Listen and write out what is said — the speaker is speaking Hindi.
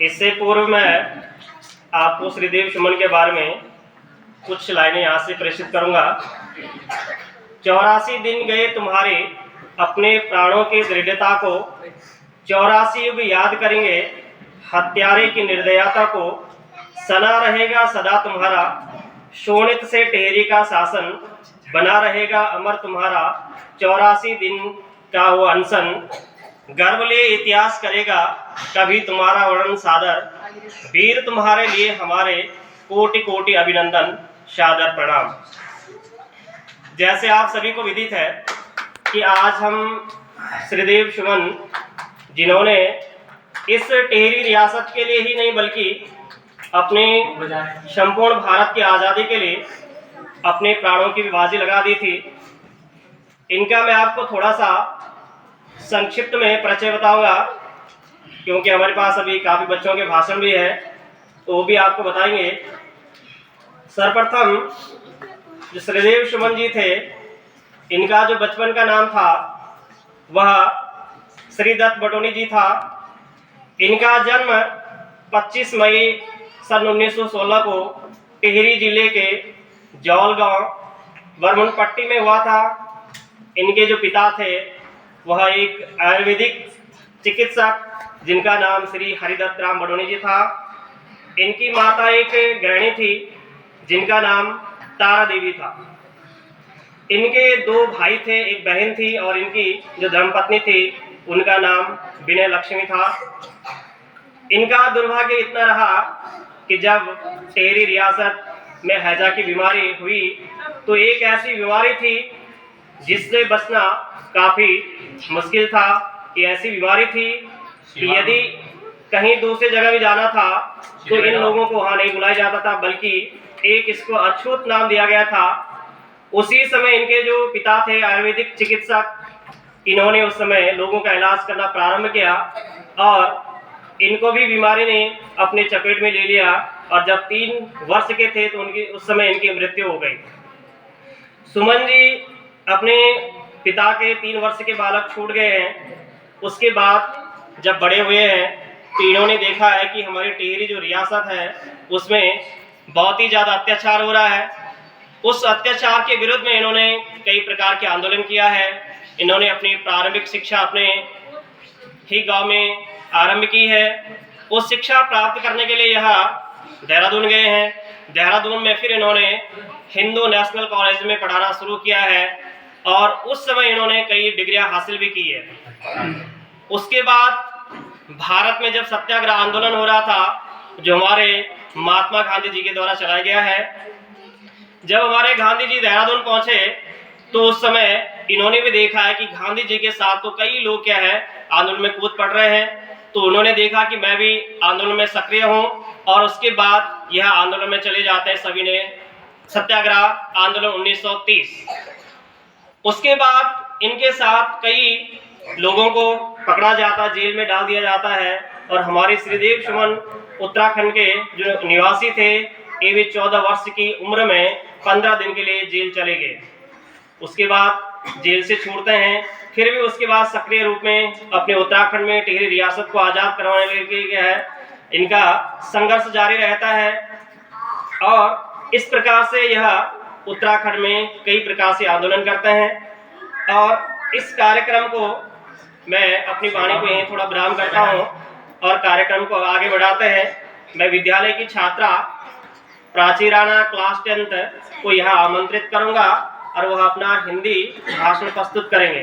इससे पूर्व मैं आपको श्रीदेव सुमन के बारे में कुछ लाइनें यहाँ से प्रेषित करूँगा। 84 दिन गए तुम्हारे अपने प्राणों की दृढ़ता को, 84 युग याद करेंगे हत्यारे की निर्दयता को। सना रहेगा सदा तुम्हारा शोणित से टेहरी का शासन, बना रहेगा अमर तुम्हारा 84 दिन का वो अनशन। गर्व लिए इतिहास करेगा कभी तुम्हारा वर्णन सादर, वीर तुम्हारे लिए हमारे कोटि कोटि अभिनंदन सादर प्रणाम। जैसे आप सभी को विदित है कि आज हम श्रीदेव सुमन जिन्होंने इस टेहरी रियासत के लिए ही नहीं बल्कि अपने संपूर्ण भारत की आज़ादी के लिए अपने प्राणों की बाजी लगा दी थी, इनका मैं आपको थोड़ा सा संक्षिप्त में परिचय बताऊंगा, क्योंकि हमारे पास अभी काफ़ी बच्चों के भाषण भी है तो वो भी आपको बताएंगे। सर्वप्रथम जो श्रीदेव सुमन जी थे, इनका जो बचपन का नाम था वह श्री दत्त बटोनी जी था। इनका जन्म 25 मई सन 1916 को टिहरी जिले के जौल गांव बरमुन पट्टी में हुआ था। इनके जो पिता थे वह एक आयुर्वेदिक चिकित्सक जिनका नाम श्री हरिदत्त राम बडोनी जी था। इनकी माता एक गृहिणी थी जिनका नाम तारा देवी था। इनके 2 भाई थे, एक बहन थी और इनकी जो धर्मपत्नी थी उनका नाम विनय लक्ष्मी था। इनका दुर्भाग्य इतना रहा कि जब टेहरी रियासत में हैजा की बीमारी हुई तो एक ऐसी बीमारी थी जिससे बचना काफ़ी मुश्किल था। ये ऐसी बीमारी थी कि यदि कहीं दूसरी जगह भी जाना था तो इन लोगों को वहाँ नहीं बुलाया जाता था, बल्कि एक इसको अछूत नाम दिया गया था। उसी समय इनके जो पिता थे आयुर्वेदिक चिकित्सक, इन्होंने उस समय लोगों का इलाज करना प्रारंभ किया और इनको भी बीमारी ने अपने चपेट में ले लिया और जब 3 वर्ष के थे तो उस समय इनकी मृत्यु हो गई। सुमन जी अपने पिता के 3 वर्ष के बालक छूट गए हैं। उसके बाद जब बड़े हुए हैं तो इन्होंने देखा है कि हमारी टिहरी जो रियासत है उसमें बहुत ही ज़्यादा अत्याचार हो रहा है। उस अत्याचार के विरुद्ध में इन्होंने कई प्रकार के आंदोलन किया है। इन्होंने अपनी प्रारंभिक शिक्षा अपने ही गांव में आरंभ की है। उस शिक्षा प्राप्त करने के लिए यहाँ देहरादून गए हैं। देहरादून में फिर इन्होंने हिंदू नेशनल कॉलेज में पढ़ाना शुरू किया है और उस समय इन्होंने कई डिग्रियां हासिल भी की है। उसके बाद भारत में जब सत्याग्रह आंदोलन हो रहा था जो हमारे महात्मा गांधी जी के द्वारा चलाया गया है, जब हमारे गांधी जी देहरादून पहुंचे तो उस समय इन्होंने भी देखा है कि गांधी जी के साथ तो कई लोग क्या है आंदोलन में कूद पड़ रहे हैं, तो उन्होंने देखा कि मैं भी आंदोलन में सक्रिय हूं और उसके बाद यह आंदोलन में चले जाते हैं। सभी ने सत्याग्रह आंदोलन 1930। उसके बाद इनके साथ कई लोगों को पकड़ा जाता, जेल में डाल दिया जाता है और हमारे श्रीदेव सुमन उत्तराखंड के जो निवासी थे ये भी 14 वर्ष की उम्र में 15 दिन के लिए जेल चले गए। उसके बाद जेल से छूटते हैं, फिर भी उसके बाद सक्रिय रूप में अपने उत्तराखंड में टिहरी रियासत को आज़ाद करवाने के लिए है इनका संघर्ष जारी रहता है। और इस प्रकार से यह उत्तराखंड में कई प्रकार से आंदोलन करते हैं और इस कार्यक्रम को मैं अपनी वाणी को यहीं थोड़ा विराम करता हूँ और कार्यक्रम को आगे बढ़ाते हैं। मैं विद्यालय की छात्रा प्राची राणा क्लास 10th को यहाँ आमंत्रित करूँगा और वह अपना हिंदी भाषण प्रस्तुत करेंगे।